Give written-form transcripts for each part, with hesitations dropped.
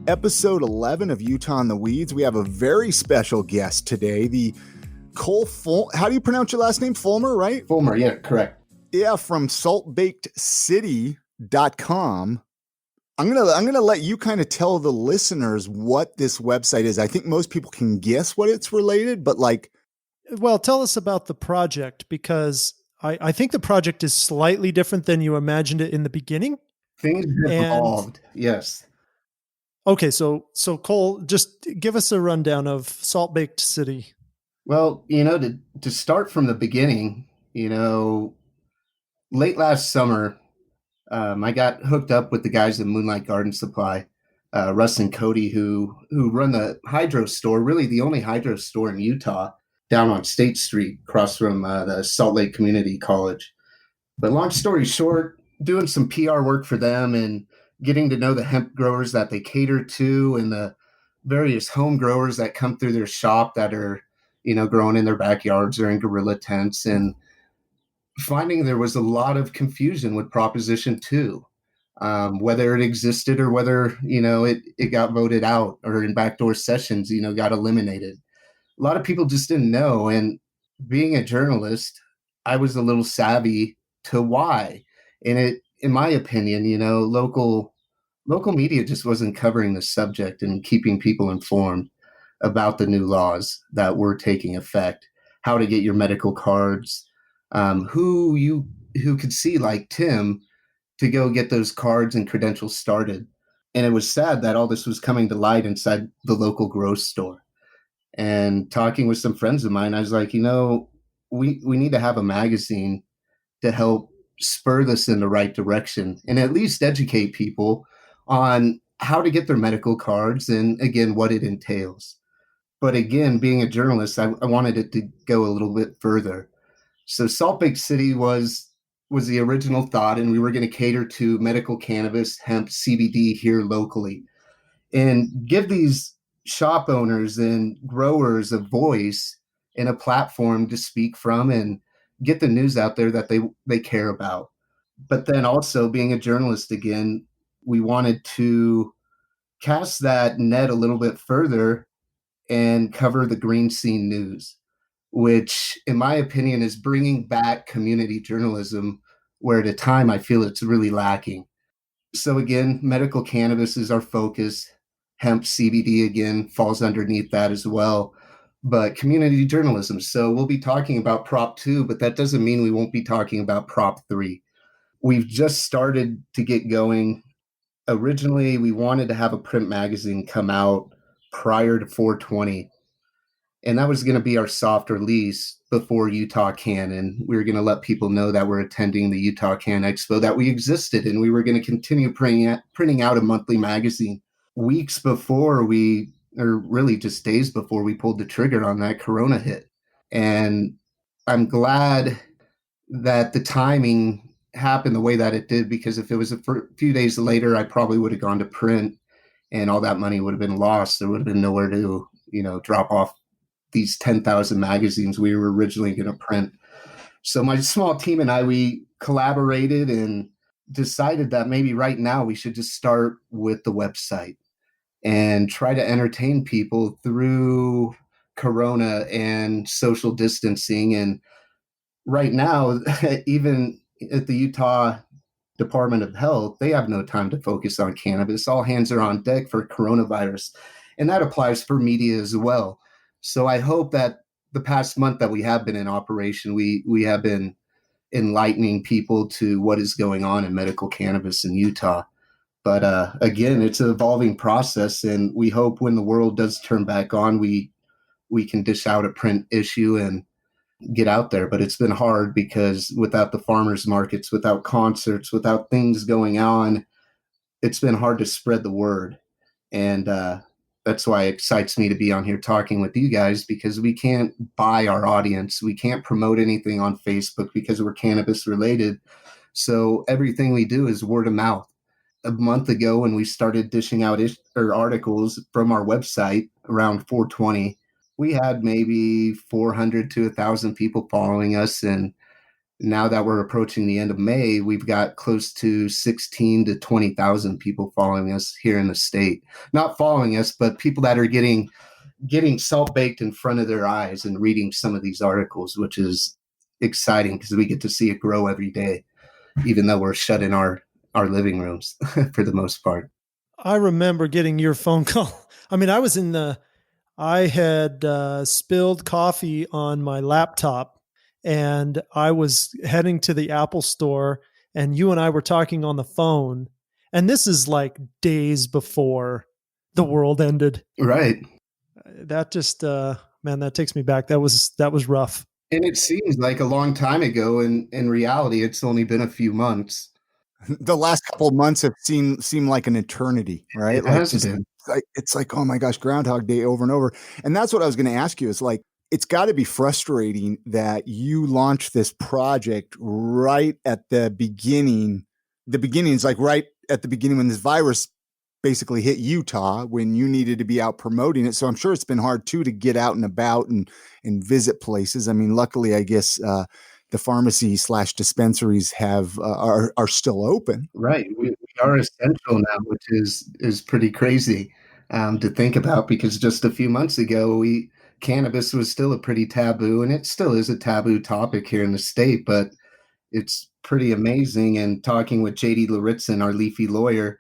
episode 11 of Utah in the Weeds. We have a very special guest today, the Cole how do you pronounce your last name? Fullmer, right? Fullmer, yeah, correct. Yeah, from saltbakedcity.com. I'm gonna let you kind of tell the listeners what this website is. I think most people can guess what it's related, but well, tell us about the project, because I think the project is slightly different than you imagined it in the beginning. Things have evolved, yes. Okay, so Cole, just give us a rundown of Salt Baked City. Well, to start from the beginning, late last summer, I got hooked up with the guys at Moonlight Garden Supply, Russ and Cody, who run the hydro store, really the only hydro store in Utah, down on State Street, across from the Salt Lake Community College. But long story short, doing some PR work for them and getting to know the hemp growers that they cater to and the various home growers that come through their shop that are, growing in their backyards or in guerrilla tents, and finding there was a lot of confusion with Proposition 2, whether it existed or whether, it got voted out or in backdoor sessions, got eliminated. A lot of people just didn't know. And being a journalist, I was a little savvy to why. And it, in my opinion, local media just wasn't covering the subject and keeping people informed about the new laws that were taking effect, how to get your medical cards, who could see, like Tim, to go get those cards and credentials started. And it was sad that all this was coming to light inside the local grocery store. And talking with some friends of mine, I was like, we need to have a magazine to help spur this in the right direction and at least educate people on how to get their medical cards and, again, what it entails. But again, being a journalist, I wanted it to go a little bit further. So Salt Baked City was the original thought, and we were going to cater to medical cannabis, hemp, CBD here locally, and give these shop owners and growers a voice and a platform to speak from and get the news out there that they care about. But then also, being a journalist again, we wanted to cast that net a little bit further and cover the green scene news, which in my opinion is bringing back community journalism, where at a time I feel it's really lacking. So again, medical cannabis is our focus. Hemp, CBD, again, falls underneath that as well. But community journalism. So we'll be talking about Prop 2, but that doesn't mean we won't be talking about Prop 3. We've just started to get going. Originally, we wanted to have a print magazine come out prior to 420. And that was going to be our soft release before Utah Can. And we were going to let people know that we're attending the Utah Can Expo, that we existed, and we were going to continue printing out a monthly magazine. Weeks before or really just days before we pulled the trigger on that, Corona hit. And I'm glad that the timing happened the way that it did, because if it was a few days later, I probably would have gone to print and all that money would have been lost. There would have been nowhere to, drop off these 10,000 magazines we were originally going to print. So my small team and I, we collaborated and decided that maybe right now we should just start with the website and try to entertain people through Corona and social distancing. And right now, even at the Utah Department of Health, they have no time to focus on cannabis. All hands are on deck for coronavirus. And that applies for media as well. So I hope that the past month that we have been in operation, we have been enlightening people to what is going on in medical cannabis in Utah. But again, it's an evolving process, and we hope when the world does turn back on, we can dish out a print issue and get out there. But it's been hard because without the farmers markets, without concerts, without things going on, it's been hard to spread the word. And that's why it excites me to be on here talking with you guys, because we can't buy our audience. We can't promote anything on Facebook because we're cannabis related. So everything we do is word of mouth. A month ago, when we started dishing out articles from our website around 420, we had maybe 400 to 1,000 people following us. And Now that we're approaching the end of May, we've got close to 16 to 20,000 people following us here in the state. Not following us, but people that are getting salt baked in front of their eyes and reading some of these articles, which is exciting because we get to see it grow every day, even though we're shut in our living rooms for the most part. I remember getting your phone call. I mean, I had spilled coffee on my laptop and I was heading to the Apple store and you and I were talking on the phone. And this is like days before the world ended. Right. That just, man, that takes me back. That was rough. And it seems like a long time ago. And in reality, it's only been a few months. The last couple of months have seemed like an eternity, right? It Like has just been. like it's like, oh my gosh, Groundhog Day over and over. And that's what I was going to ask you. Is like it's got to be frustrating that you launched this project right at the beginning. The beginning is like right at the beginning when this virus basically hit Utah when you needed to be out promoting it. So I'm sure it's been hard too to get out and about and visit places. I mean, luckily, I guess the pharmacy / dispensaries have are still open. Right. We are essential now, which is pretty crazy to think about because just a few months ago, cannabis was still a pretty taboo, and it still is a taboo topic here in the state. But it's pretty amazing. And talking with JD Laritson, our leafy lawyer,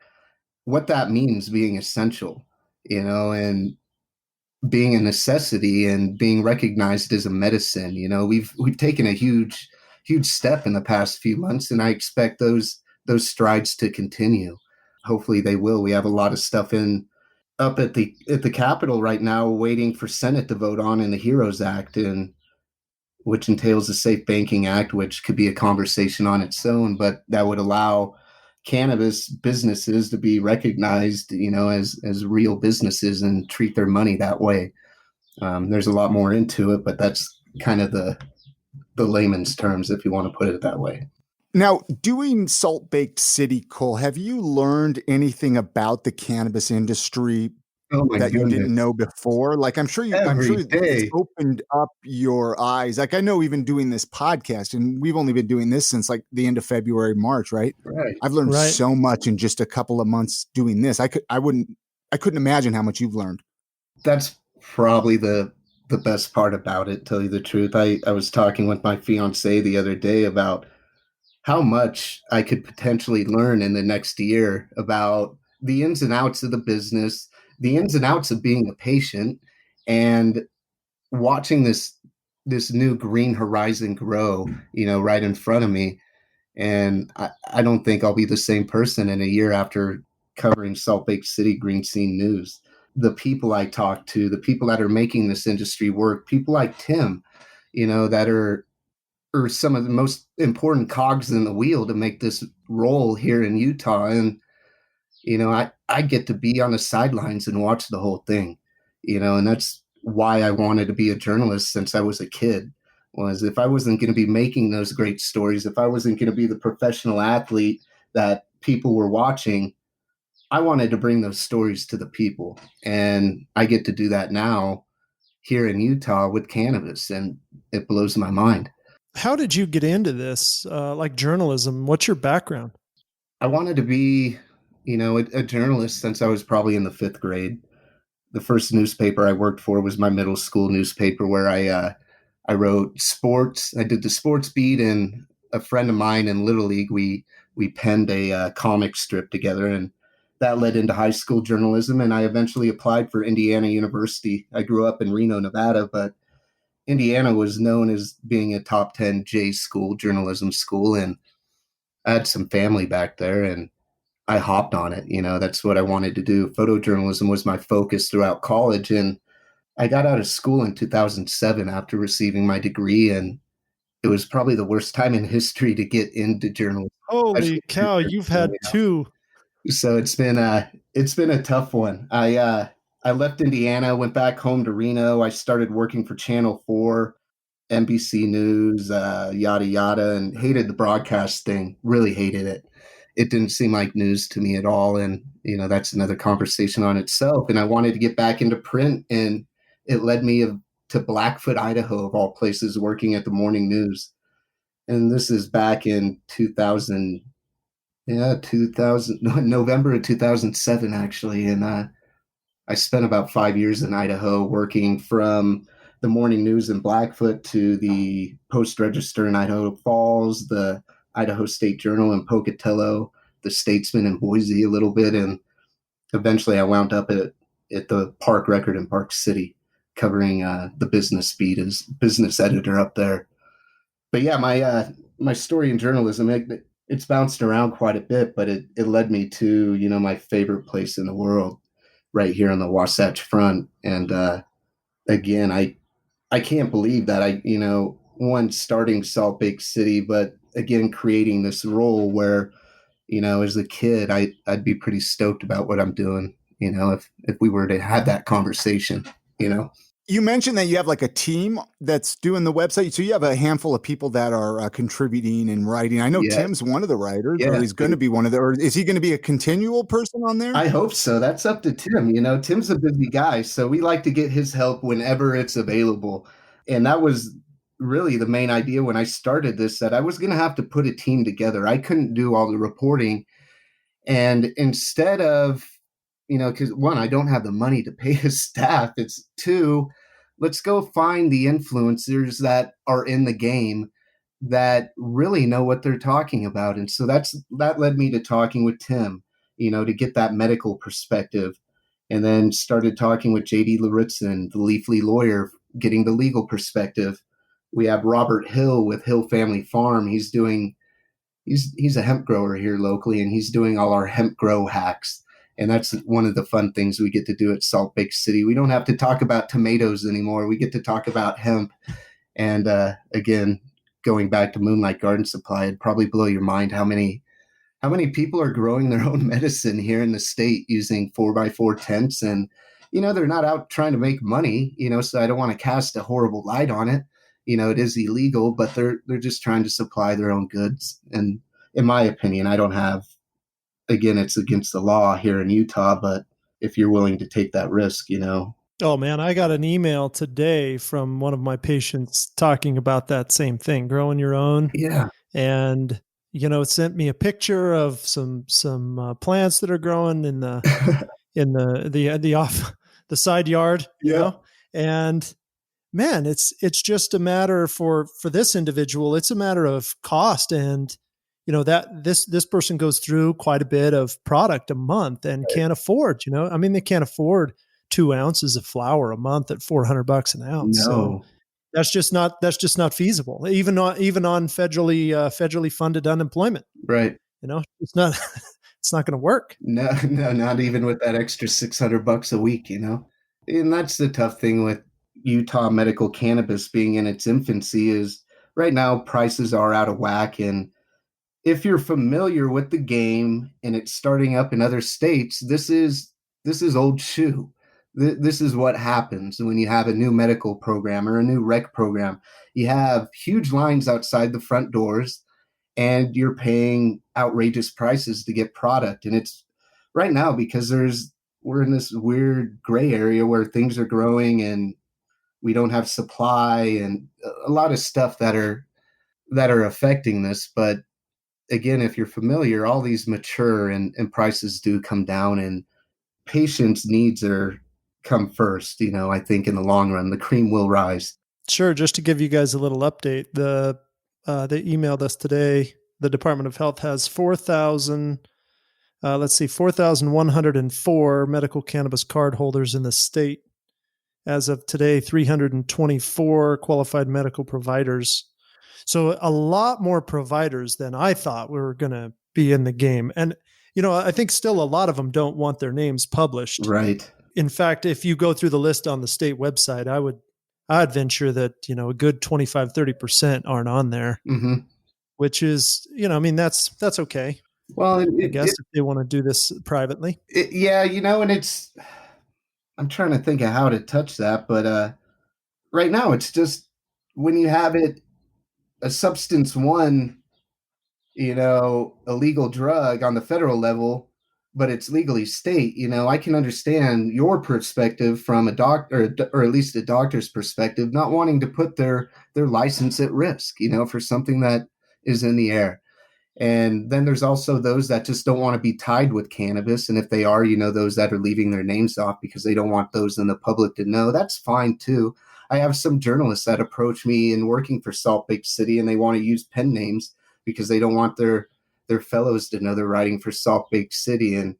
what that means being essential, and being a necessity and being recognized as a medicine. We've taken a huge step in the past few months, and I expect those strides to continue. Hopefully they will. We have a lot of stuff up at the Capitol right now waiting for Senate to vote on in the HEROES Act, and which entails the Safe Banking Act, which could be a conversation on its own, but that would allow cannabis businesses to be recognized, as real businesses and treat their money that way. There's a lot more into it, but that's kind of the layman's terms, if you want to put it that way. Now, doing Salt Baked City, Cole, have you learned anything about the cannabis industry Oh my that you didn't goodness. know before? Like I'm sure Every it's day. opened up your eyes. Like I know even doing this podcast, and we've only been doing this since like the end of February, March, right? Right. I've learned Right. so much in just a couple of months doing this. I couldn't imagine how much you've learned. That's probably the best part about it, tell you the truth. I was talking with my fiance the other day about how much I could potentially learn in the next year about the ins and outs of the business, the ins and outs of being a patient, and watching this new green horizon grow, right in front of me. And I don't think I'll be the same person in a year after covering Salt Lake City Green Scene News. The people I talk to, the people that are making this industry work, people like Tim, that are some of the most important cogs in the wheel to make this roll here in Utah. And, I get to be on the sidelines and watch the whole thing, and that's why I wanted to be a journalist since I was a kid. Was if I wasn't going to be making those great stories, if I wasn't going to be the professional athlete that people were watching, I wanted to bring those stories to the people. And I get to do that now here in Utah with cannabis, and it blows my mind. How did you get into this, like journalism? What's your background? I wanted to be, a journalist since I was probably in the 5th grade. The first newspaper I worked for was my middle school newspaper, where I wrote sports. I did the sports beat, and a friend of mine in Little League, we penned a comic strip together, and that led into high school journalism. And I eventually applied for Indiana University. I grew up in Reno, Nevada, but Indiana was known as being a top 10 J school, journalism school, and I had some family back there, and I hopped on it. That's what I wanted to do. Photojournalism was my focus throughout college, and I got out of school in 2007 after receiving my degree, and it was probably the worst time in history to get into journalism. Holy cow, you've had two. So it's been a tough one. I left Indiana, went back home to Reno. I started working for Channel 4, NBC News, yada yada, and hated the broadcast thing. Really hated it. It didn't seem like news to me at all, and that's another conversation on itself. And I wanted to get back into print, and it led me to Blackfoot, Idaho, of all places, working at the morning news. And this is back in 2000, yeah, 2000, November of 2007, actually. And I spent about 5 years in Idaho working from the morning news in Blackfoot to the Post Register in Idaho Falls, the Idaho State Journal in Pocatello, the Statesman in Boise a little bit. And eventually I wound up at the Park Record in Park City, covering the business beat as business editor up there. But yeah, my story in journalism, it's bounced around quite a bit, but it led me to, my favorite place in the world, right here on the Wasatch Front. And again, I can't believe that one, starting Salt Lake City, but again, creating this role where, as a kid, I'd be pretty stoked about what I'm doing, if we were to have that conversation, You mentioned that you have like a team that's doing the website. So you have a handful of people that are contributing and writing. I know Yeah. Tim's one of the writers, or Yeah. he's going to be one of the, or is he going to be a continual person on there? I hope so. That's up to Tim. Tim's a busy guy, so we like to get his help whenever it's available. And that was really the main idea when I started this, that I was going to have to put a team together. I couldn't do all the reporting. And instead of, because one, I don't have the money to pay his staff. It's two, let's go find the influencers that are in the game that really know what they're talking about. And so that led me to talking with Tim, to get that medical perspective. And then started talking with JD Laritzen, the Leafly lawyer, getting the legal perspective. We have Robert Hill with Hill Family Farm. He's a hemp grower here locally, and he's doing all our hemp grow hacks. And that's one of the fun things we get to do at Salt Lake City. We don't have to talk about tomatoes anymore. We get to talk about hemp. And again, going back to Moonlight Garden Supply, it'd probably blow your mind how many people are growing their own medicine here in the state using 4x4 tents. And, they're not out trying to make money, so I don't want to cast a horrible light on it. It is illegal, but they're just trying to supply their own goods. And in my opinion, I don't have, again, it's against the law here in Utah, but if you're willing to take that risk, Oh man, I got an email today from one of my patients talking about that same thing, growing your own. Yeah. And it sent me a picture of some plants that are growing in the off the side yard, and man, it's just a matter for this individual. It's a matter of cost, and that this person goes through quite a bit of product a month and can't afford. They can't afford 2 ounces of flour a month at $400 an ounce. No. So that's just not feasible. Even on federally funded unemployment. Right. It's not going to work. No, not even with that extra $600 a week, And that's the tough thing with Utah medical cannabis being in its infancy, is right now prices are out of whack. And if you're familiar with the game and it's starting up in other states, this is old shoe. This is what happens when you have a new medical program or a new rec program. You have huge lines outside the front doors, and you're paying outrageous prices to get product. And it's right now because we're in this weird gray area where things are growing and we don't have supply, and a lot of stuff that are affecting this. But again, if you're familiar, all these mature and prices do come down, and patients' needs come first. I think in the long run, the cream will rise. Sure. Just to give you guys a little update, they emailed us today. The Department of Health has 4,104 medical cannabis card holders in the state. As of today, 324 qualified medical providers. So a lot more providers than I thought were going to be in the game. And, I think still a lot of them don't want their names published. Right. In fact, if you go through the list on the state website, I'd venture that, a good 25, 30% aren't on there, which is, that's okay. Well, I guess if they want to do this privately. And I'm trying to think of how to touch that, but right now it's just when you have a substance one, illegal drug on the federal level, but it's legally state, I can understand your perspective from a doctor, or at least a doctor's perspective, not wanting to put their license at risk, for something that is in the air. And then there's also those that just don't want to be tied with cannabis. And if they are, those that are leaving their names off because they don't want those in the public to know, that's fine too. I have some journalists that approach me in working for Salt Lake City, and they want to use pen names because they don't want their fellows to know they're writing for Salt Lake City. And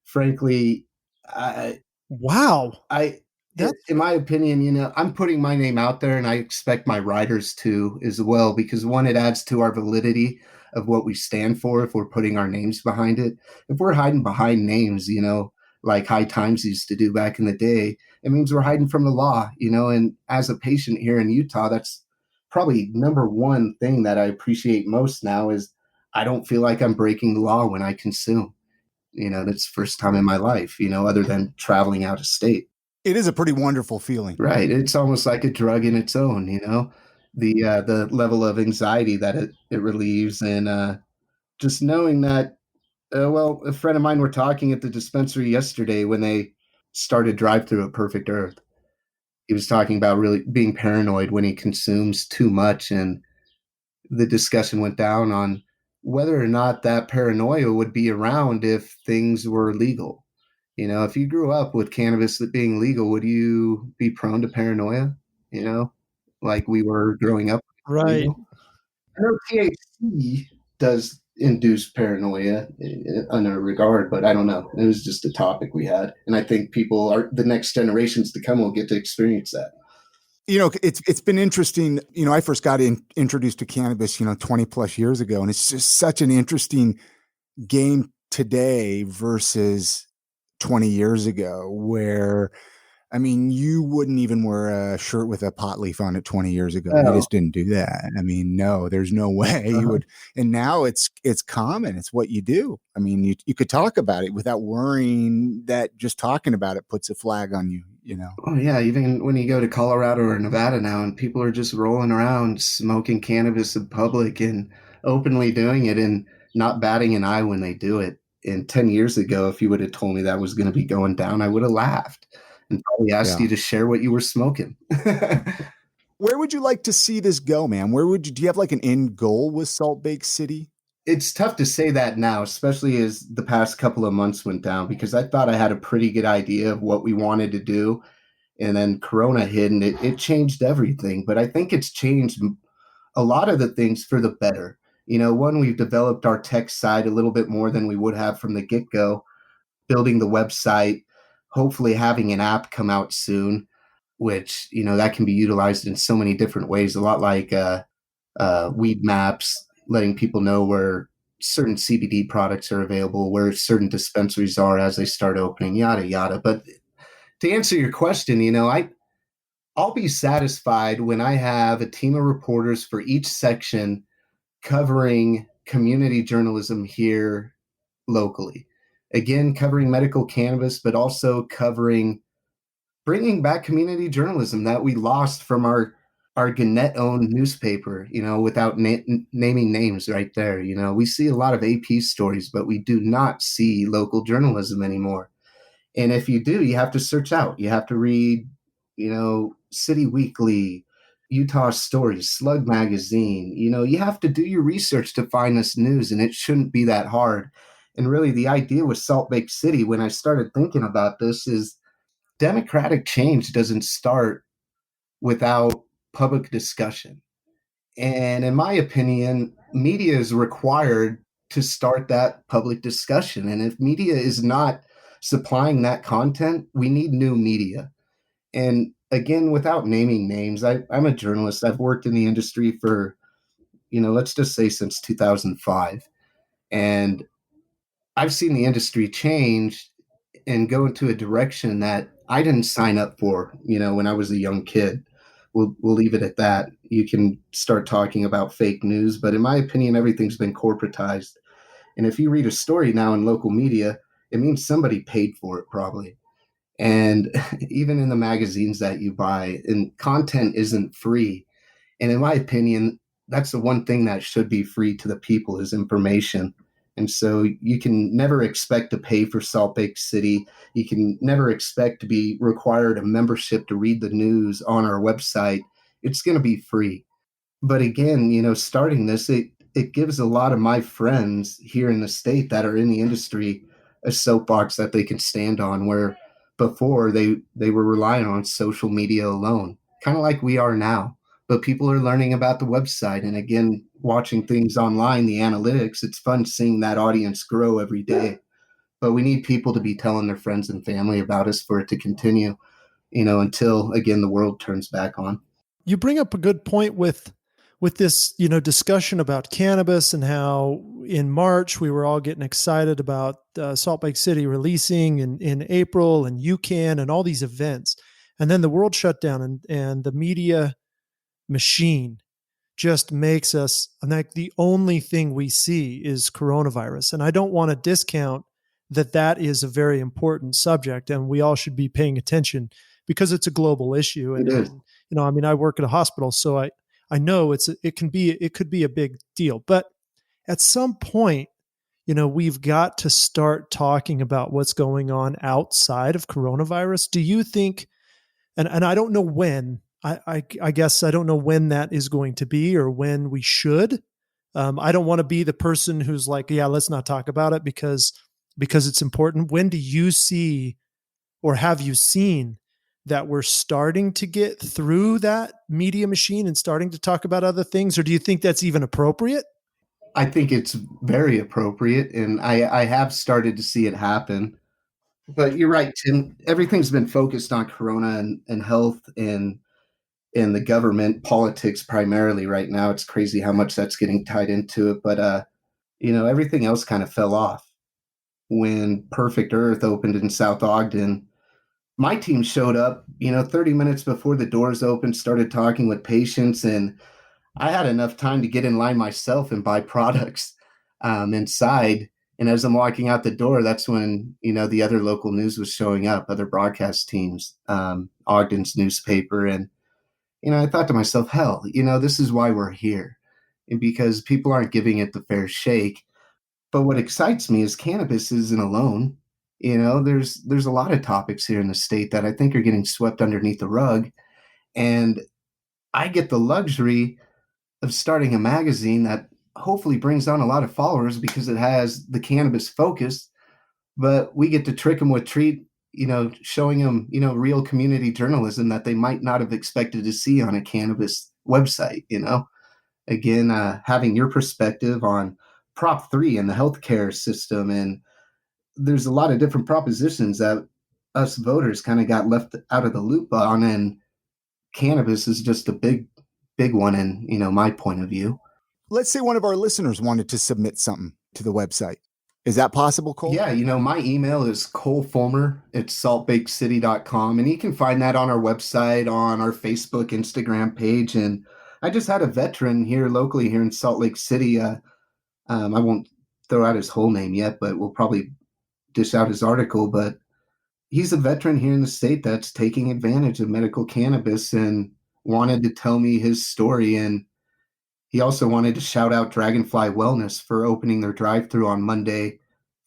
frankly, I, Wow. I, That's in my opinion, I'm putting my name out there, and I expect my writers to as well, because one, it adds to our validity of what we stand for if we're putting our names behind it. If we're hiding behind names, like High Times used to do back in the day, it means we're hiding from the law, and as a patient here in Utah, that's probably number one thing that I appreciate most now is I don't feel like I'm breaking the law when I consume. That's the first time in my life, other than traveling out of state. It is a pretty wonderful feeling. Right. It's almost like a drug in its own, the level of anxiety that it relieves. And just knowing that, well, a friend of mine were talking at the dispensary yesterday when they started drive through at Perfect Earth. He was talking about really being paranoid when he consumes too much. And the discussion went down on whether or not that paranoia would be around if things were legal. If you grew up with cannabis being legal, would you be prone to paranoia? Like we were growing up right. legal. I know THC does induce paranoia in a regard, but I don't know. It was just a topic we had, and I think the next generations to come will get to experience that. It's been interesting. I first got introduced to cannabis, 20 plus years ago, and it's just such an interesting game today versus 20 years ago, where you wouldn't even wear a shirt with a pot leaf on it 20 years ago. You just didn't do that. No, there's no way you would. And now it's common. It's what you do. You could talk about it without worrying that just talking about it puts a flag on you. Oh yeah, even when you go to Colorado or Nevada now, and people are just rolling around smoking cannabis in public and openly doing it and not batting an eye when they do it. And 10 years ago, if you would have told me that was going to be going down, I would have laughed and probably asked you to share what you were smoking. Where would you like to see this go, man? Do you have like an end goal with Salt Lake City? It's tough to say that now, especially as the past couple of months went down, because I thought I had a pretty good idea of what we wanted to do. And then Corona hit, and it changed everything. But I think it's changed a lot of the things for the better. One, we've developed our tech side a little bit more than we would have from the get-go, building the website, hopefully having an app come out soon, which, that can be utilized in so many different ways, a lot like weed maps, letting people know where certain CBD products are available, where certain dispensaries are as they start opening, yada, yada. But to answer your question, I'll be satisfied when I have a team of reporters for each section covering community journalism here locally. Again, covering medical cannabis, but also bringing back community journalism that we lost from our Gannett-owned newspaper, without naming names right there. We see a lot of AP stories, but we do not see local journalism anymore. And if you do, you have to search out. You have to read, City Weekly, Utah Stories, Slug Magazine. You have to do your research to find this news, and it shouldn't be that hard. And really, the idea with Salt Lake City, when I started thinking about this, is democratic change doesn't start without public discussion. And in my opinion, media is required to start that public discussion. And if media is not supplying that content, we need new media. And again, without naming names, I'm a journalist. I've worked in the industry for, let's just say since 2005. And I've seen the industry change and go into a direction that I didn't sign up for, when I was a young kid. We'll leave it at that. You can start talking about fake news, but in my opinion, everything's been corporatized. And if you read a story now in local media, it means somebody paid for it probably. And even in the magazines that you buy, and content isn't free. And in my opinion, that's the one thing that should be free to the people is information. And so you can never expect to pay for Salt Lake City. You can never expect to be required a membership to read the news on our website. It's going to be free. But again, starting this, it gives a lot of my friends here in the state that are in the industry a soapbox that they can stand on, where before they were relying on social media alone, kind of like we are now. But people are learning about the website, and again, watching things online, the analytics, it's fun seeing that audience grow every day. But we need people to be telling their friends and family about us for it to continue, until again the world turns back on. You bring up a good point with this, discussion about cannabis and how in March we were all getting excited about Salt Lake City releasing in April and UCAN and all these events. And then the world shut down and the media machine just makes us like the only thing we see is coronavirus. And I don't want to discount that is a very important subject and we all should be paying attention because it's a global issue. It is. And I mean, I work at a hospital, so I know it could be a big deal. But at some point, we've got to start talking about what's going on outside of coronavirus. Do you think, and I don't know when, I guess I don't know when that is going to be or when we should. I don't want to be the person who's like, yeah, let's not talk about it because it's important. When do you see, or have you seen that we're starting to get through that media machine and starting to talk about other things? Or do you think that's even appropriate? I think it's very appropriate, and I have started to see it happen. But you're right, Tim. Everything's been focused on Corona and health and the government, politics primarily right now. It's crazy how much that's getting tied into it. But everything else kind of fell off when Perfect Earth opened in South Ogden. My team showed up, 30 minutes before the doors opened, started talking with patients, and I had enough time to get in line myself and buy products inside. And as I'm walking out the door, that's when, the other local news was showing up, other broadcast teams, Ogden's newspaper. And, I thought to myself, hell, this is why we're here. And because people aren't giving it the fair shake. But what excites me is cannabis isn't alone. There's a lot of topics here in the state that I think are getting swept underneath the rug. And I get the luxury of starting a magazine that hopefully brings on a lot of followers because it has the cannabis focus, but we get to trick them with showing them, real community journalism that they might not have expected to see on a cannabis website, again, having your perspective on Prop 3 and the healthcare system. And there's a lot of different propositions that us voters kind of got left out of the loop on. And cannabis is just a big one in, my point of view. Let's say one of our listeners wanted to submit something to the website. Is that possible, Cole? Yeah, my email is Cole Fullmer at saltbakecity.com, and you can find that on our website, on our Facebook, Instagram page. And I just had a veteran here locally here in Salt Lake City. I won't throw out his whole name yet, but we'll probably dish out his article. But he's a veteran here in the state that's taking advantage of medical cannabis and wanted to tell me his story. And he also wanted to shout out Dragonfly Wellness for opening their drive-through on Monday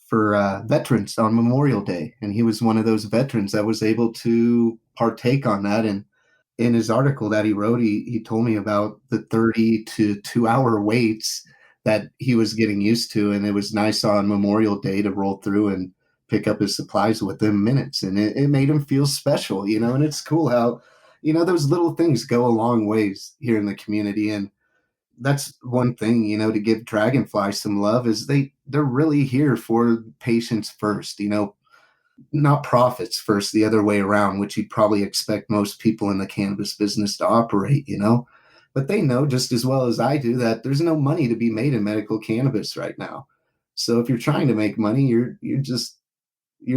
for veterans on Memorial Day. And he was one of those veterans that was able to partake on that. And in his article that he wrote, he told me about the 30 to 2 hour waits that he was getting used to. And it was nice on Memorial Day to roll through and pick up his supplies within minutes. And it made him feel special, and it's cool how, those little things go a long ways here in the community. And that's one thing, to give Dragonfly some love is they're really here for patients first, not profits first, the other way around, which you'd probably expect most people in the cannabis business to operate, but they know just as well as I do that there's no money to be made in medical cannabis right now. So if you're trying to make money, you're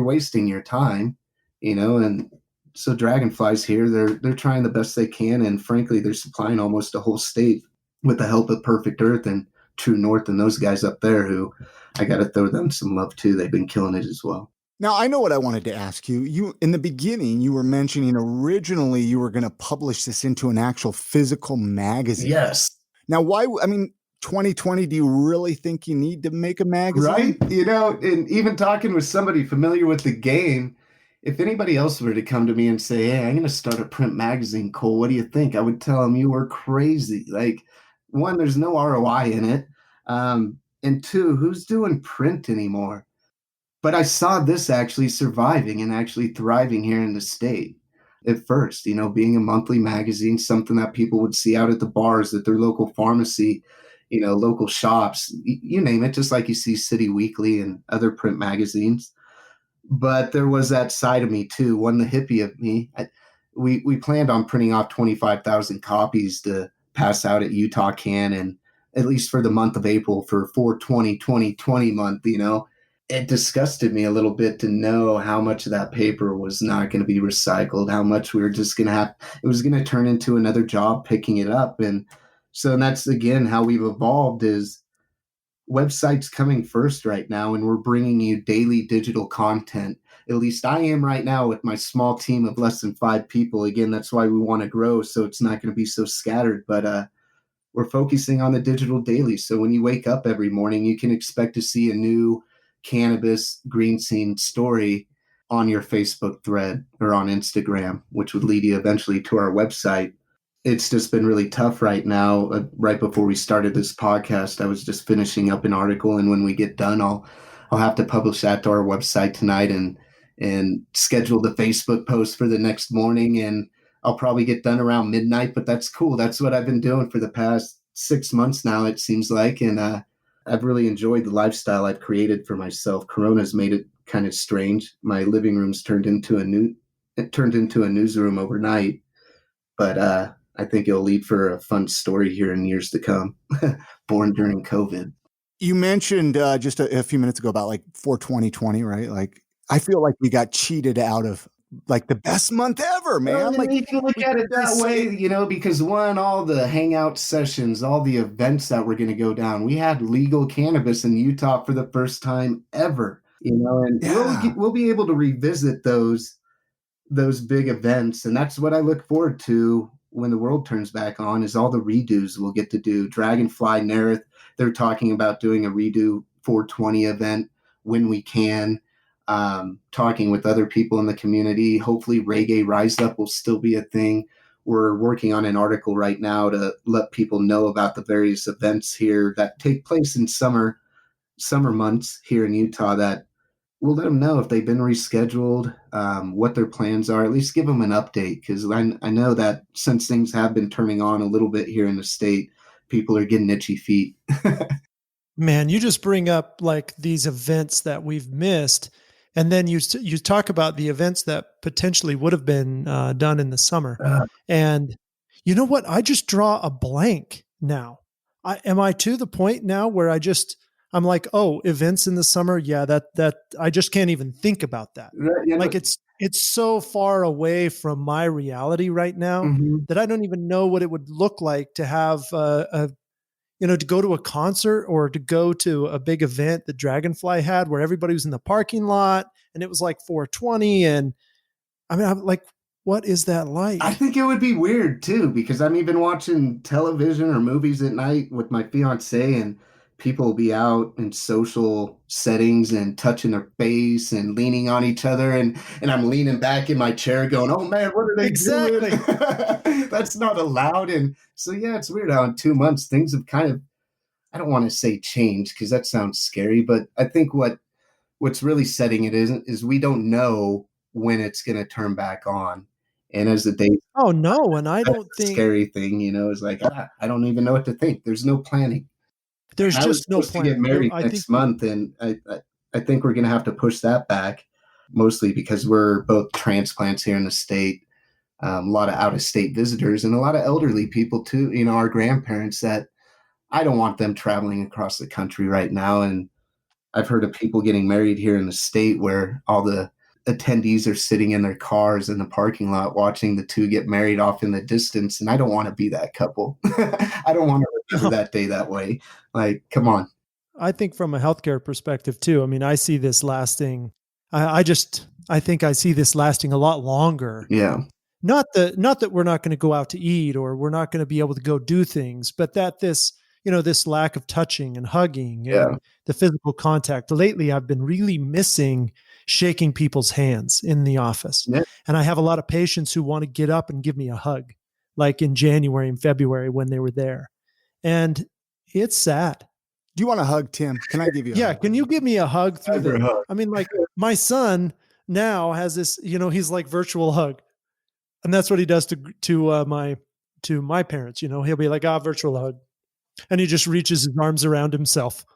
wasting your time, and so Dragonfly's here. They're trying the best they can. And frankly, they're supplying almost a whole state with the help of Perfect Earth and True North and those guys up there who I got to throw them some love too. They've been killing it as well. Now, I know what I wanted to ask you. You, in the beginning, you were mentioning originally you were going to publish this into an actual physical magazine. Yes. Now, why? 2020, do you really think you need to make a magazine? Right. And even talking with somebody familiar with the game, if anybody else were to come to me and say, hey, I'm going to start a print magazine, Cole, what do you think? I would tell them you were crazy. Like, one, there's no ROI in it. And two, who's doing print anymore? But I saw this actually surviving and actually thriving here in the state at first, being a monthly magazine, something that people would see out at the bars, at their local pharmacy, local shops, you name it, just like you see City Weekly and other print magazines. But there was that side of me too, one the hippie of me. We planned on printing off 25,000 copies to pass out at Utah Can, and at least for the month of April for 420 2020 month, it disgusted me a little bit to know how much of that paper was not going to be recycled, how much we were just going to have, it was going to turn into another job picking it up. And so that's again how we've evolved is websites coming first right now, and we're bringing you daily digital content. At least I am right now with my small team of less than 5 people. Again, that's why we want to grow, so it's not going to be so scattered. But we're focusing on the digital daily. So when you wake up every morning, you can expect to see a new cannabis green scene story on your Facebook thread or on Instagram, which would lead you eventually to our website. It's just been really tough right now. Right before we started this podcast, I was just finishing up an article, and when we get done, I'll have to publish that to our website tonight and schedule the Facebook post for the next morning, and I'll probably get done around midnight. But that's cool. That's what I've been doing for the past 6 months now, it seems like, and I've really enjoyed the lifestyle I've created for myself. Corona's made it kind of strange. My living room's turned into a newsroom overnight, but I think it'll lead for a fun story here in years to come. Born during COVID. You mentioned just a few minutes ago about like 4/20/20, right? Like, I feel like we got cheated out of like the best month ever, man. Well, Like, you can look at it that way, because one, all the hangout sessions, all the events that were going to go down, we had legal cannabis in Utah for the first time ever, and we'll be able to revisit those big events. And that's what I look forward to when the world turns back on, is all the redos we'll get to do. Dragonfly, Nerith, they're talking about doing a redo 420 event when we can. Talking with other people in the community. Hopefully Reggae Rise Up will still be a thing. We're working on an article right now to let people know about the various events here that take place in summer months here in Utah, that we'll let them know if they've been rescheduled, what their plans are, at least give them an update. Because I know that since things have been turning on a little bit here in the state, people are getting itchy feet. Man, you just bring up like these events that we've missed. And then you talk about the events that potentially would have been done in the summer. And you know what? I just draw a blank now. Am I to the point now where I'm like, oh, events in the summer? Yeah, that I just can't even think about that. Like it's so far away from my reality right now that I don't even know what it would look like to have to go to a concert or to go to a big event that Dragonfly had where everybody was in the parking lot and it was like 420. And I mean, I'm like, what is that like? I think it would be weird too, because I'm even watching television or movies at night with my fiance, and people will be out in social settings and touching their face and leaning on each other. And I'm leaning back in my chair going, oh man, what are they doing? That's not allowed. And so, yeah, it's weird how in 2 months things have kind of, I don't want to say changed because that sounds scary, but I think what's really setting it is we don't know when it's going to turn back on. And as the days, oh no, and I don't think scary thing, is like, I don't even know what to think. There's no planning. There's just no plan. To get married next month, and I think we're going to have to push that back, mostly because we're both transplants here in the state. A lot of out-of-state visitors and a lot of elderly people too. Our grandparents that I don't want them traveling across the country right now. And I've heard of people getting married here in the state where all the attendees are sitting in their cars in the parking lot watching the two get married off in the distance. And I don't want to be that couple. I don't want to remember that day that way. Like, come on. I think from a healthcare perspective too, I mean, I see this lasting. I think I see this lasting a lot longer. Yeah. Not that we're not going to go out to eat or we're not going to be able to go do things, but that this lack of touching and hugging and the physical contact. Lately, I've been really missing shaking people's hands in the office. Yeah. And I have a lot of patients who want to get up and give me a hug, like in January and February when they were there. And it's sad. Do you want a hug, Tim? Can I give you a Yeah, hug? can you give me a hug through Ever the? hug. I mean, like my son now has this. He's like virtual hug, and that's what he does to my parents. He'll be like, virtual hug, and he just reaches his arms around himself.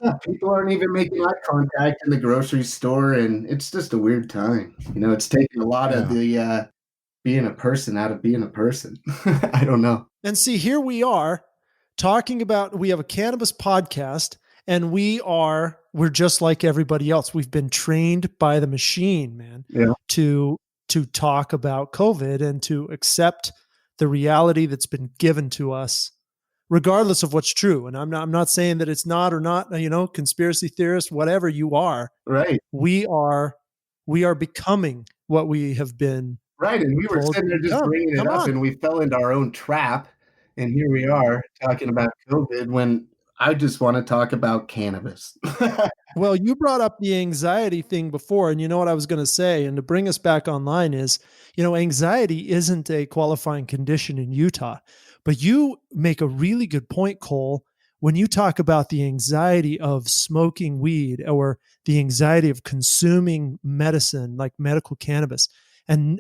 Yeah, people aren't even making eye contact in the grocery store, and it's just a weird time. It's taking a lot of Yeah. the being a person out of being a person. I don't know. And see, here we are talking about, we have a cannabis podcast, and we're just like everybody else. We've been trained by the machine, man, Yeah. to talk about COVID and to accept the reality that's been given to us, regardless of what's true. And I'm not saying that it's not or not, conspiracy theorist, whatever you are, Right. we are becoming what we have been Right. And we were told sitting to there just become. bringing it Come up, on. and we fell into our own trap. And here we are talking about COVID when I just want to talk about cannabis. Well, you brought up the anxiety thing before, and you know what I was going to say, and to bring us back online is, anxiety isn't a qualifying condition in Utah, but you make a really good point, Cole, when you talk about the anxiety of smoking weed or the anxiety of consuming medicine like medical cannabis, and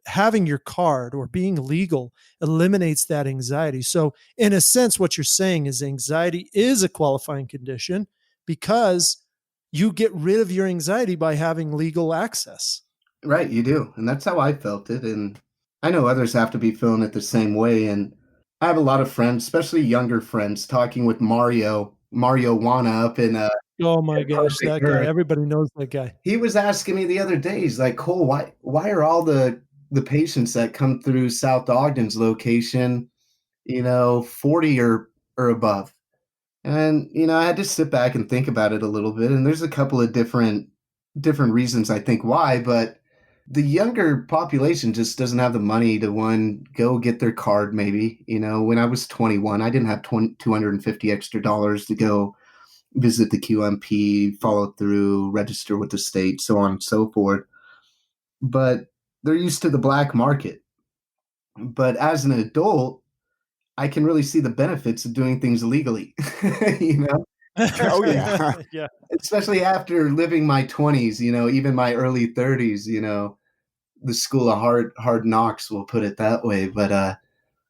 having your card or being legal eliminates that anxiety. So in a sense, what you're saying is anxiety is a qualifying condition because you get rid of your anxiety by having legal access. Right, you do. And that's how I felt it. And I know others have to be feeling it the same way. And I have a lot of friends, especially younger friends, talking with Mario Wana up Oh my in gosh, Perfect that guy. Earth. Everybody knows that guy. He was asking me the other day, he's like, Cole, why are all the patients that come through South Ogden's location, 40 or above? And I had to sit back and think about it a little bit. And there's a couple of different reasons I think why, but the younger population just doesn't have the money to one go get their card. Maybe when I was 21, I didn't have 250 extra dollars to go visit the QMP, follow through, register with the state, so on and so forth. But they're used to the black market. But as an adult, I can really see the benefits of doing things legally. you know Oh yeah. Yeah. Especially after living my 20s, even my early 30s, the school of hard knocks, we'll put it that way. But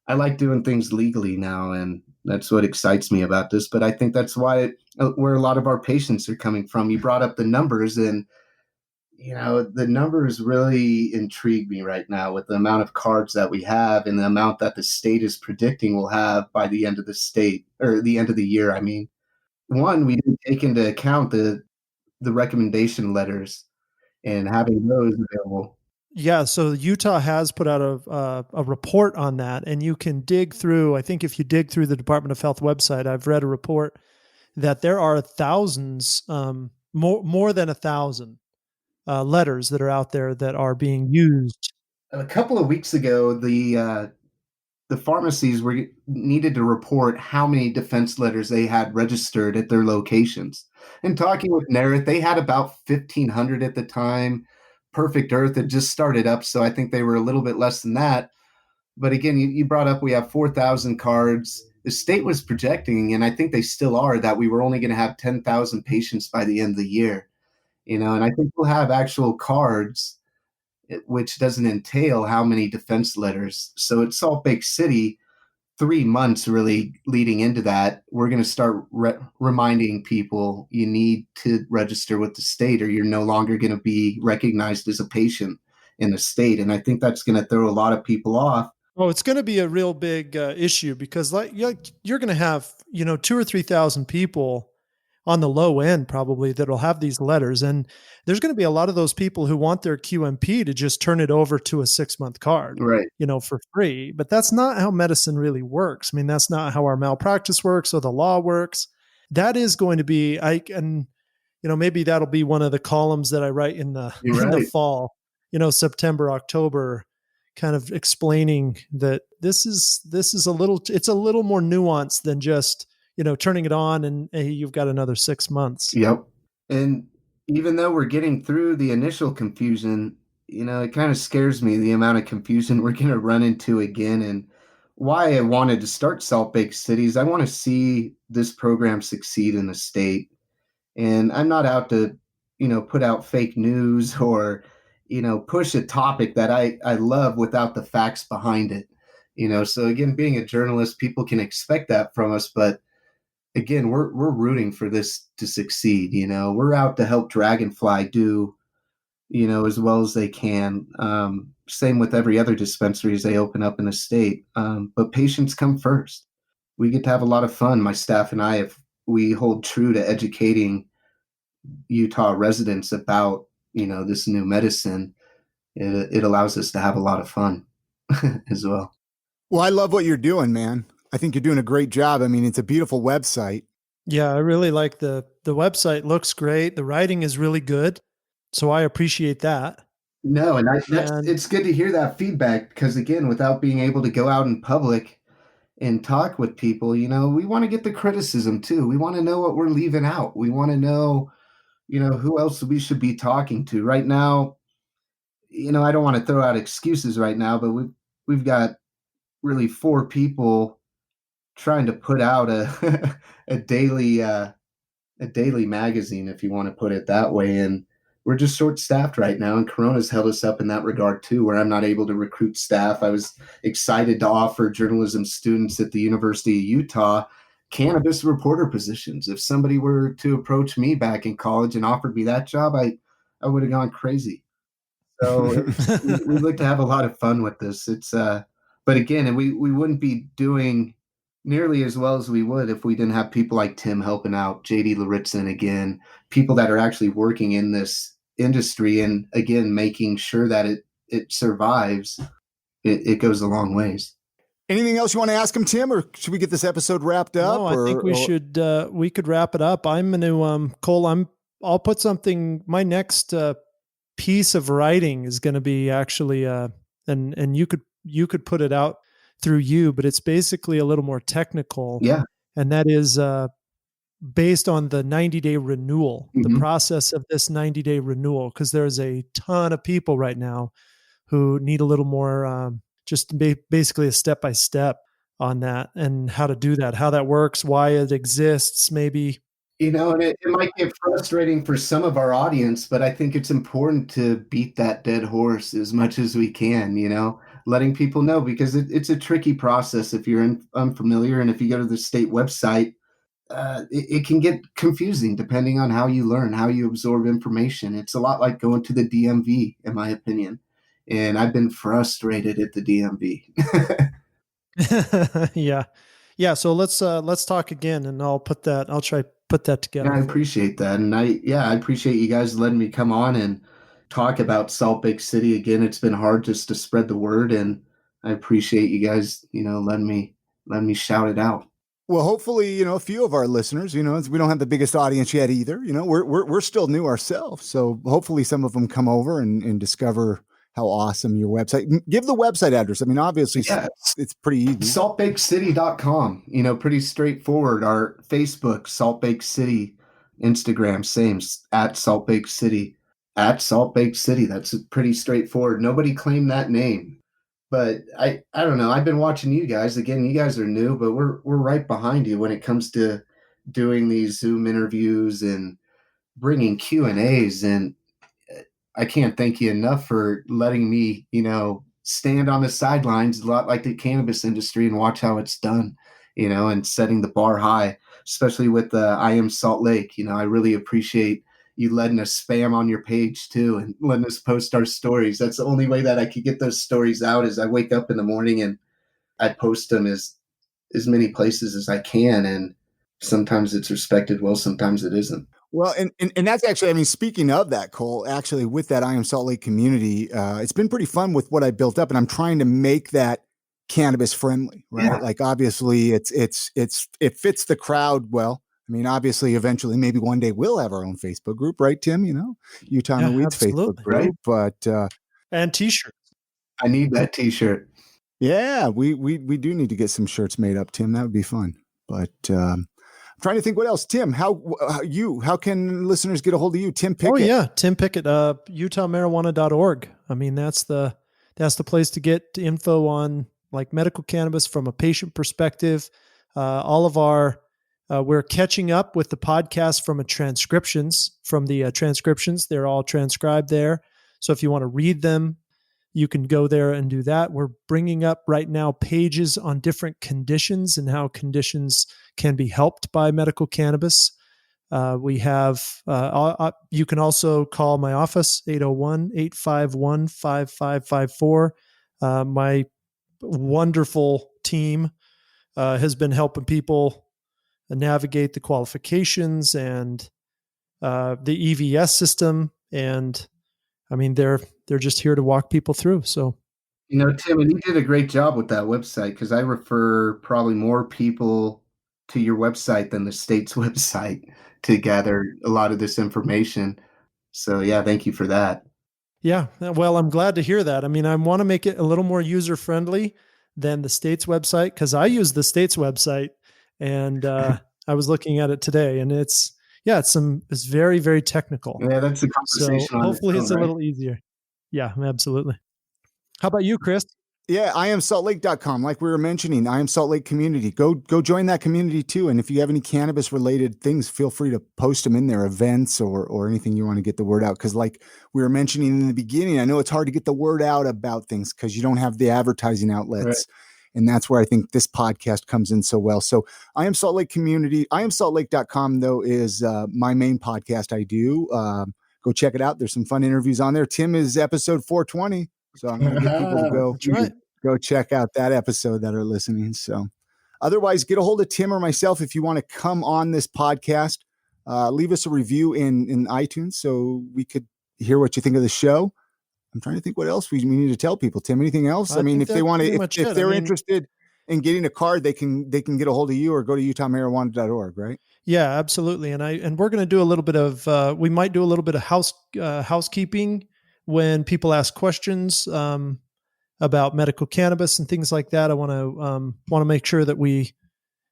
I like doing things legally now, and that's what excites me about this. But I think that's where a lot of our patients are coming from. You brought up the numbers, and the numbers really intrigue me right now with the amount of cards that we have and the amount that the state is predicting we'll have by the end of the end of the year. I mean, one, we didn't take into account the recommendation letters and having those available. Yeah, so Utah has put out a report on that, and you can dig through. I think if you dig through the Department of Health website, I've read a report that there are thousands, more than 1,000 letters that are out there that are being used. A couple of weeks ago, the pharmacies were needed to report how many defense letters they had registered at their locations. And talking with Nerith, they had about 1,500 at the time. Perfect Earth had just started up, so I think they were a little bit less than that. But again, you brought up we have 4,000 cards. The state was projecting, and I think they still are, that we were only going to have 10,000 patients by the end of the year. And I think we'll have actual cards, which doesn't entail how many defense letters. So at Salt Lake City, 3 months really leading into that, we're going to start reminding people you need to register with the state or you're no longer going to be recognized as a patient in the state. And I think that's going to throw a lot of people off. Oh, it's going to be a real big issue because you're going to have, 2 or 3,000 people on the low end probably that'll have these letters. And there's going to be a lot of those people who want their QMP to just turn it over to a 6-month card, Right. For free. But that's not how medicine really works. I mean, that's not how our malpractice works or the law works. That is going to be, maybe that'll be one of the columns that I write in the fall, September, October, kind of explaining that this is it's a little more nuanced than just, turning it on and hey, you've got another 6 months. Yep. And even though we're getting through the initial confusion, it kind of scares me the amount of confusion we're going to run into again. And why I wanted to start Salt Lake City is I want to see this program succeed in the state. And I'm not out to, put out fake news or, push a topic that I love without the facts behind it. So again, being a journalist, people can expect that from us, but again, we're rooting for this to succeed. We're out to help Dragonfly do, as well as they can. Same with every other dispensaries they open up in the state. But patients come first. We get to have a lot of fun. My staff and I, if we hold true to educating Utah residents about, this new medicine, it allows us to have a lot of fun as well. Well, I love what you're doing, man. I think you're doing a great job. I mean, it's a beautiful website. Yeah, I really like the website. Looks great. The writing is really good. So I appreciate that. No, and it's good to hear that feedback because, again, without being able to go out in public and talk with people, we want to get the criticism too. We want to know what we're leaving out. We want to know, who else we should be talking to. Right now, I don't want to throw out excuses right now, but we've got really 4 people trying to put out a a daily magazine, if you want to put it that way, and we're just short staffed right now, and Corona's held us up in that regard too, where I'm not able to recruit staff. I was excited to offer journalism students at the University of Utah cannabis reporter positions. If somebody were to approach me back in college and offered me that job, I would have gone crazy. So we like to have a lot of fun with this. It's but again, and we wouldn't be doing nearly as well as we would if we didn't have people like Tim helping out, JD Laritson, again, people that are actually working in this industry and again making sure that it survives. It goes a long ways. Anything else you want to ask him, Tim, or should we get this episode wrapped up? No, I think we should. We could wrap it up. I'm going to Cole. I'll put something. My next piece of writing is going to be actually, and you could put it out through you, but it's basically a little more technical. Yeah, and that is based on the 90-day renewal, the process of this 90-day renewal, because there's a ton of people right now who need a little more. Just basically a step-by-step on that and how to do that, how that works, why it exists, maybe. And it might get frustrating for some of our audience, but I think it's important to beat that dead horse as much as we can, letting people know, because it's a tricky process if you're unfamiliar. And if you go to the state website, it can get confusing depending on how you learn, how you absorb information. It's a lot like going to the DMV, in my opinion. And I've been frustrated at the DMV. Yeah. So let's talk again, and I'll try put that together. Yeah, I appreciate that. And I appreciate you guys letting me come on and talk about Salt Lake City again. It's been hard just to spread the word, and I appreciate you guys, letting me shout it out. Well, hopefully, a few of our listeners, we don't have the biggest audience yet either. We're still new ourselves. So hopefully some of them come over and discover how awesome your website. Give the website address. I mean, obviously, it's pretty easy. saltbakecity.com, pretty straightforward. Our Facebook, Salt Lake City. Instagram, same, at Salt Lake City. At Salt Lake City. That's pretty straightforward. Nobody claimed that name. But I don't know. I've been watching you guys. Again, you guys are new, but we're right behind you when it comes to doing these Zoom interviews and bringing Q&As. And I can't thank you enough for letting me, stand on the sidelines a lot like the cannabis industry and watch how it's done, and setting the bar high, especially with I Am Salt Lake. I really appreciate you letting us spam on your page too and letting us post our stories. That's the only way that I could get those stories out is I wake up in the morning and I post them as many places as I can. And sometimes it's respected well, sometimes it isn't. Well, and that's actually, I mean, speaking of that, Cole, actually with that I Am Salt Lake community, it's been pretty fun with what I built up, and I'm trying to make that cannabis friendly, right? Yeah. Like obviously it fits the crowd well. I mean, obviously eventually maybe one day we'll have our own Facebook group, right, Tim? Utah and the Weeds Facebook group, right? But and t-shirts. I need that t-shirt. Yeah, we do need to get some shirts made up, Tim. That would be fun. But I'm trying to think what else. Tim, how can listeners get a hold of you? Tim Pickett. Oh yeah, Tim Pickett, utahmarijuana.org. I mean, that's the place to get info on like medical cannabis from a patient perspective. All of our we're catching up with the podcast from the transcriptions. They're all transcribed there. So if you want to read them, you can go there and do that. We're bringing up right now pages on different conditions and how conditions can be helped by medical cannabis. We have, you can also call my office, 801-851-5554. My wonderful team has been helping people navigate the qualifications and the EVS system. And I mean, they're just here to walk people through. So, Tim, and you did a great job with that website, because I refer probably more people to your website than the state's website to gather a lot of this information. So yeah, thank you for that. yeah, well, I'm glad to hear that. I mean, I want to make it a little more user friendly than the state's website, because I use the state's website, and I was looking at it today, and it's very, very technical. Yeah, that's a So conversation on its hopefully own, it's a right? little easier. Yeah, absolutely. How about you, Chris? Yeah, IamSaltLake.com. Like we were mentioning, I Am Salt Lake community. Go join that community too. And if you have any cannabis related things, feel free to post them in there, events or anything you want to get the word out. Because like we were mentioning in the beginning, I know it's hard to get the word out about things because you don't have the advertising outlets. Right. And that's where I think this podcast comes in so well. So I Am Salt Lake community. IamSaltLake.com though is my main podcast I do. Go check it out. There's some fun interviews on there. Tim is episode 420. So I'm going to get people to That's right. go check out that episode that are listening. So otherwise, get a hold of Tim or myself if you want to come on this podcast. Leave us a review in iTunes so we could hear what you think of the show. I'm trying to think what else we need to tell people. Tim, anything else? I mean, if they want to, if they're interested in getting a card, they can get a hold of you or go to utahmarijuana.org, right? Yeah, absolutely. And we're going to do a little bit of we might do a little bit of housekeeping when people ask questions about medical cannabis and things like that. I want to make sure that we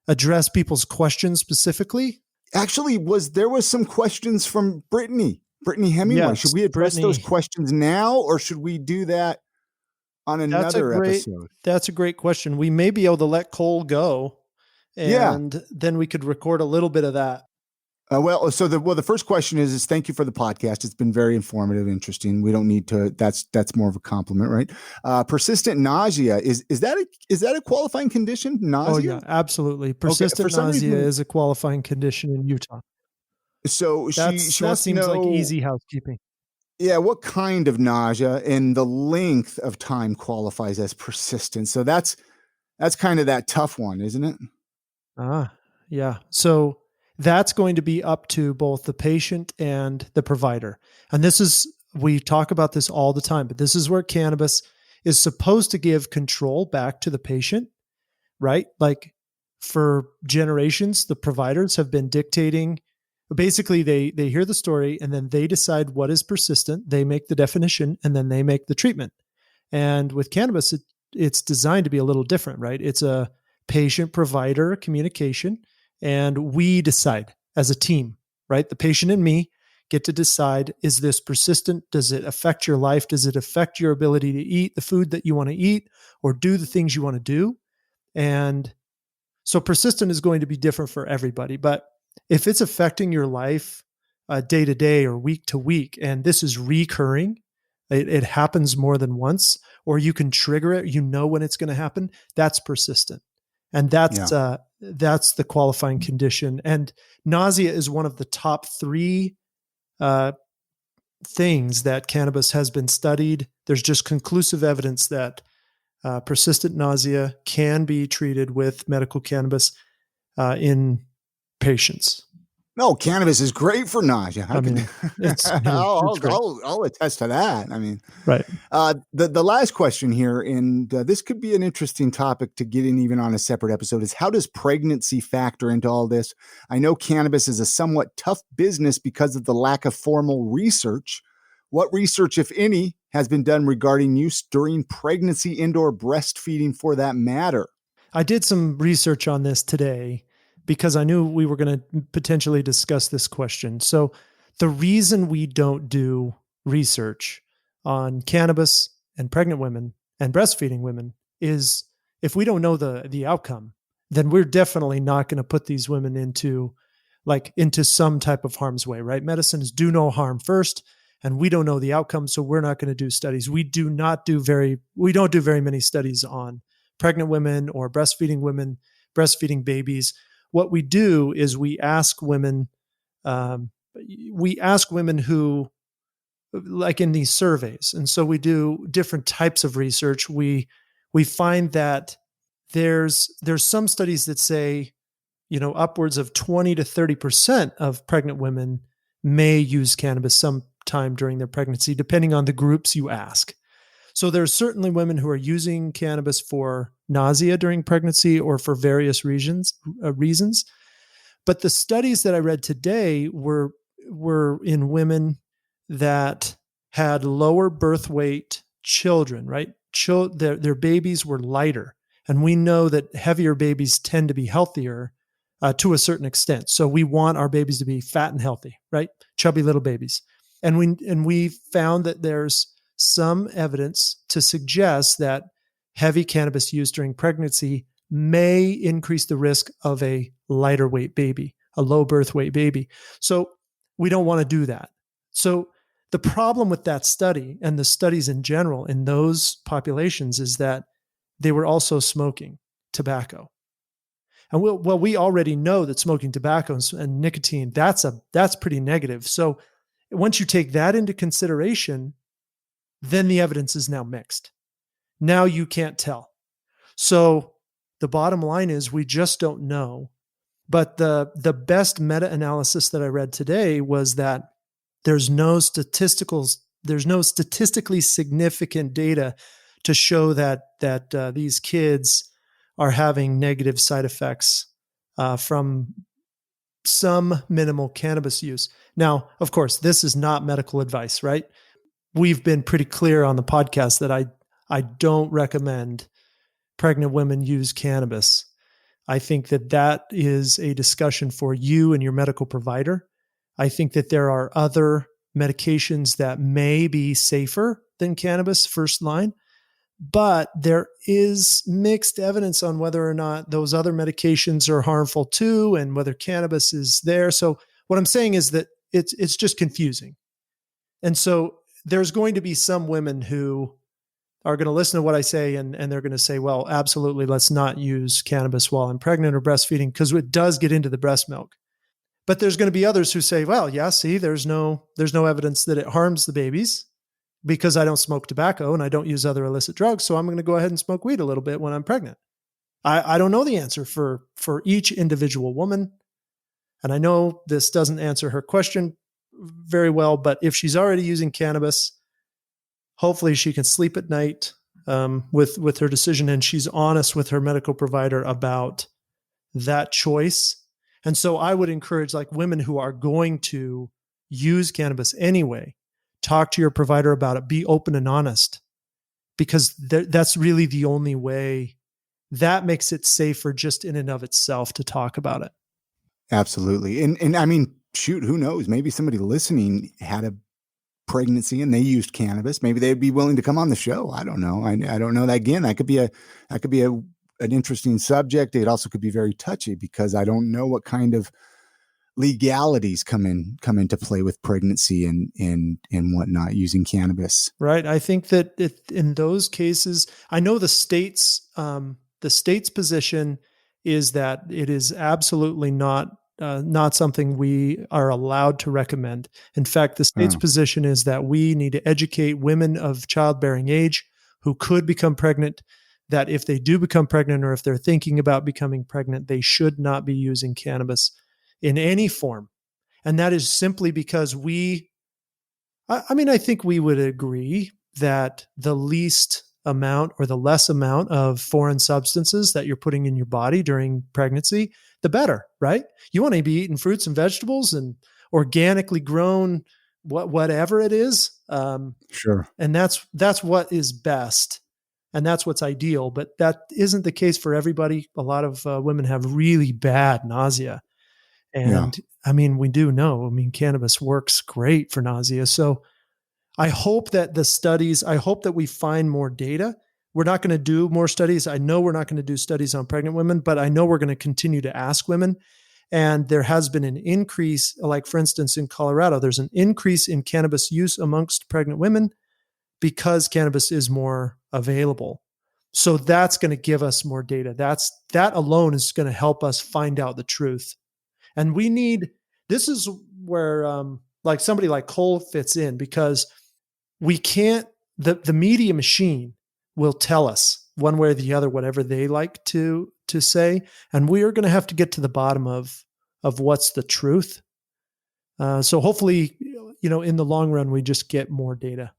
address people's questions specifically. Actually, there was some questions from Brittany Hemingway. Yes, should we address those questions now, or should we do that on another episode? That's a great question. We may be able to let Cole go, and then we could record a little bit of that. The first question is thank you for the podcast. It's been very informative, interesting. We don't need to, that's more of a compliment, right? Persistent nausea. Is that a qualifying condition? Nausea? Oh yeah, absolutely. Persistent nausea is a qualifying condition in Utah. So she wants to know, like easy housekeeping. Yeah. What kind of nausea and the length of time qualifies as persistent? So that's kind of that tough one, isn't it? Yeah. So that's going to be up to both the patient and the provider. And we talk about this all the time, but this is where cannabis is supposed to give control back to the patient, right? Like for generations, the providers have been dictating. Basically, they hear the story and then they decide what is persistent. They make the definition and then they make the treatment. And with cannabis, it's designed to be a little different, right? It's a patient-provider communication. And we decide as a team, right? The patient and me get to decide, is this persistent? Does it affect your life? Does it affect your ability to eat the food that you want to eat or do the things you want to do? And so persistent is going to be different for everybody. But if it's affecting your life day to day or week to week, and this is recurring, it happens more than once, or you can trigger it, you know when it's going to happen, that's persistent. And that's the qualifying condition. And nausea is one of the top 3 things that cannabis has been studied. There's just conclusive evidence that persistent nausea can be treated with medical cannabis in patients. No, cannabis is great for nausea. I'll attest to that. I mean, right. The last question here, and this could be an interesting topic to get in even on a separate episode, is how does pregnancy factor into all this? I know cannabis is a somewhat tough business because of the lack of formal research. What research, if any, has been done regarding use during pregnancy and/or breastfeeding for that matter? I did some research on this today, because I knew we were going to potentially discuss this question. So the reason we don't do research on cannabis and pregnant women and breastfeeding women is if we don't know the outcome, then we're definitely not going to put these women into some type of harm's way, right? Medicines do no harm first, and we don't know the outcome, so we're not going to do studies. We don't do very many studies on pregnant women or breastfeeding babies. What we do is we ask women who, like in these surveys, and so we do different types of research. We find that there's some studies that say, upwards of 20 to 30% of pregnant women may use cannabis sometime during their pregnancy, depending on the groups you ask. So there's certainly women who are using cannabis for nausea during pregnancy or for various reasons. But the studies that I read today were in women that had lower birth weight children, right? Their babies were lighter. And we know that heavier babies tend to be healthier to a certain extent. So we want our babies to be fat and healthy, right? Chubby little babies. And we found that there's some evidence to suggest that heavy cannabis use during pregnancy may increase the risk of a lighter weight baby, a low birth weight baby. So we don't want to do that. So the problem with that study and the studies in general in those populations is that they were also smoking tobacco. And we already know that smoking tobacco and nicotine, that's pretty negative. So once you take that into consideration, then the evidence is now mixed. Now you can't tell. So the bottom line is we just don't know. But the best meta-analysis that I read today was that there's no statistically significant data to show that these kids are having negative side effects from some minimal cannabis use. Now, of course, this is not medical advice, right? We've been pretty clear on the podcast that I don't recommend pregnant women use cannabis. I think that is a discussion for you and your medical provider. I think that there are other medications that may be safer than cannabis first line, but there is mixed evidence on whether or not those other medications are harmful too, and whether cannabis is there. So what I'm saying is that it's just confusing. And so there's going to be some women who are going to listen to what I say and they're going to say, well, absolutely, let's not use cannabis while I'm pregnant or breastfeeding because it does get into the breast milk. But there's going to be others who say, well, yeah, see, there's no evidence that it harms the babies because I don't smoke tobacco and I don't use other illicit drugs. So I'm going to go ahead and smoke weed a little bit when I'm pregnant. I don't know the answer for each individual woman. And I know this doesn't answer her question very well, but if she's already using cannabis, hopefully she can sleep at night with her decision, and she's honest with her medical provider about that choice. And so I would encourage women who are going to use cannabis anyway, talk to your provider about it, be open and honest, because that's really the only way that makes it safer just in and of itself to talk about it. Absolutely. And I mean, shoot, who knows? Maybe somebody listening had a pregnancy and they used cannabis. Maybe they'd be willing to come on the show. I don't know. I don't know that. Again, that could be an interesting subject. It also could be very touchy because I don't know what kind of legalities come into play with pregnancy and whatnot using cannabis. Right. I think that in those cases, I know the state's position is that it is absolutely not something we are allowed to recommend. In fact, the state's position is that we need to educate women of childbearing age who could become pregnant, that if they do become pregnant or if they're thinking about becoming pregnant, they should not be using cannabis in any form. And that is simply because I think we would agree that the least amount or the less amount of foreign substances that you're putting in your body during pregnancy, the better, right? You want to be eating fruits and vegetables and organically grown, whatever it is. Sure. And that's what is best. And that's what's ideal, but that isn't the case for everybody. A lot of women have really bad nausea. And I mean, we do know, cannabis works great for nausea. So I hope that we find more data we're not going to do more studies. I know we're not going to do studies on pregnant women, but I know we're going to continue to ask women. And there has been an increase, like for instance, in Colorado, there's an increase in cannabis use amongst pregnant women because cannabis is more available. So that's going to give us more data. That alone is going to help us find out the truth. And this is where like somebody like Cole fits in, because we can't, the media machine will tell us one way or the other, whatever they like to say. And we are going to have to get to the bottom of what's the truth. So hopefully, in the long run, we just get more data.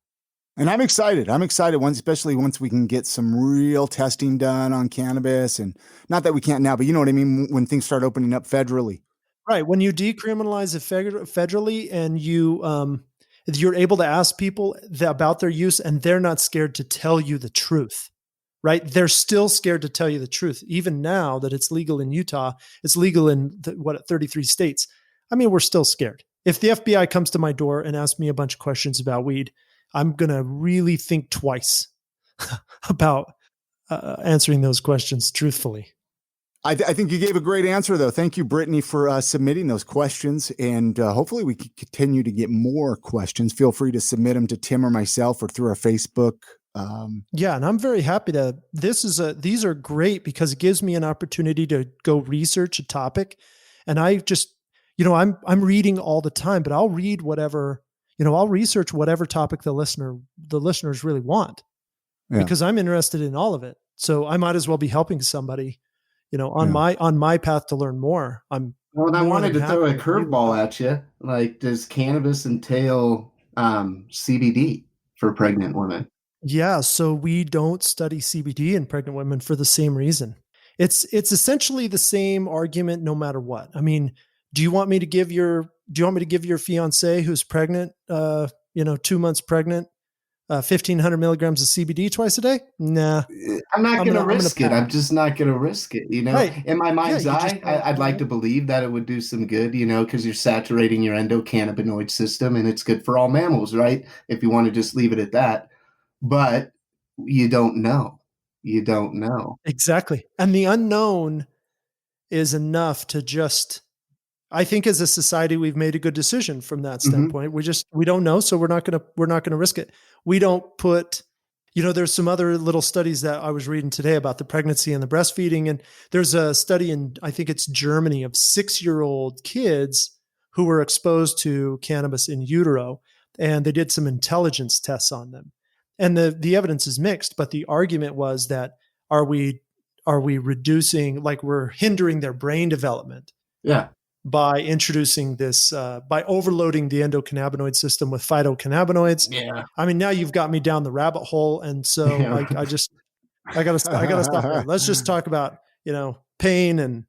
And I'm excited. Especially once we can get some real testing done on cannabis, and not that we can't now, but you know what I mean? When things start opening up federally. Right. When you decriminalize it federally, and you're able to ask people about their use, and they're not scared to tell you the truth, right? They're still scared to tell you the truth. Even now that it's legal in Utah, it's legal in 33 states. I mean, we're still scared. If the FBI comes to my door and asks me a bunch of questions about weed, I'm going to really think twice about answering those questions truthfully. I think you gave a great answer, though. Thank you, Brittany, for submitting those questions. And hopefully we can continue to get more questions. Feel free to submit them to Tim or myself or through our Facebook. Yeah, and I'm very happy these are great, because it gives me an opportunity to go research a topic. And I just, I'm reading all the time, but I'll read whatever, I'll research whatever topic the listeners really want, because I'm interested in all of it. So I might as well be helping somebody, on my path to learn more. I wanted to throw a curveball at you. Like, does cannabis entail CBD for pregnant women? Yeah. So we don't study CBD in pregnant women for the same reason. It's essentially the same argument no matter what. I mean, do you want me to give your fiance who's pregnant, 2 months pregnant, 1,500 milligrams of CBD twice a day? Nah. I'm not going to risk it. I'm just not going to risk it. Right. In my mind's eye, I'd like to believe that it would do some good, because you're saturating your endocannabinoid system, and it's good for all mammals, right? If you want to just leave it at that. But you don't know. You don't know. Exactly. And the unknown is enough to just, I think as a society, we've made a good decision from that standpoint. We don't know. So we're not going to risk it. We don't put, there's some other little studies that I was reading today about the pregnancy and the breastfeeding. And there's a study in, I think it's Germany, of 6-year-old kids who were exposed to cannabis in utero. And they did some intelligence tests on them. And the evidence is mixed, but the argument was that are we reducing, like we're hindering their brain development? Yeah. By introducing this, by overloading the endocannabinoid system with phytocannabinoids. Yeah. I mean, now you've got me down the rabbit hole. And so I gotta stop there. Let's just talk about, pain and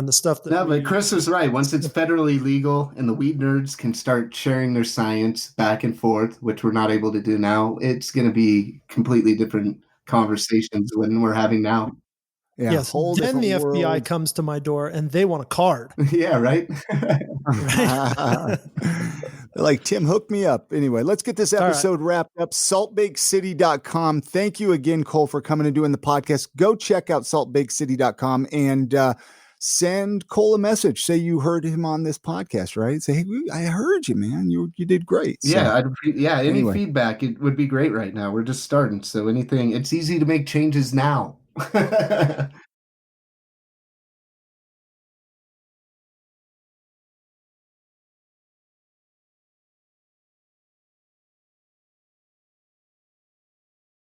the stuff that. No, but Chris was right. Once it's federally legal and the weed nerds can start sharing their science back and forth, which we're not able to do now, it's going to be completely different conversations than we're having now. Yeah, yes. Then the FBI comes to my door and they want a card. Yeah, right. Like, Tim, hook me up. Anyway, let's get this episode wrapped up. saltbakecity.com. Thank you again, Cole, for coming and doing the podcast. Go check out saltbakecity.com and send Cole a message. Say you heard him on this podcast, right? Say, hey, I heard you, man. You did great. So, any feedback, it would be great right now. We're just starting. So anything, it's easy to make changes now.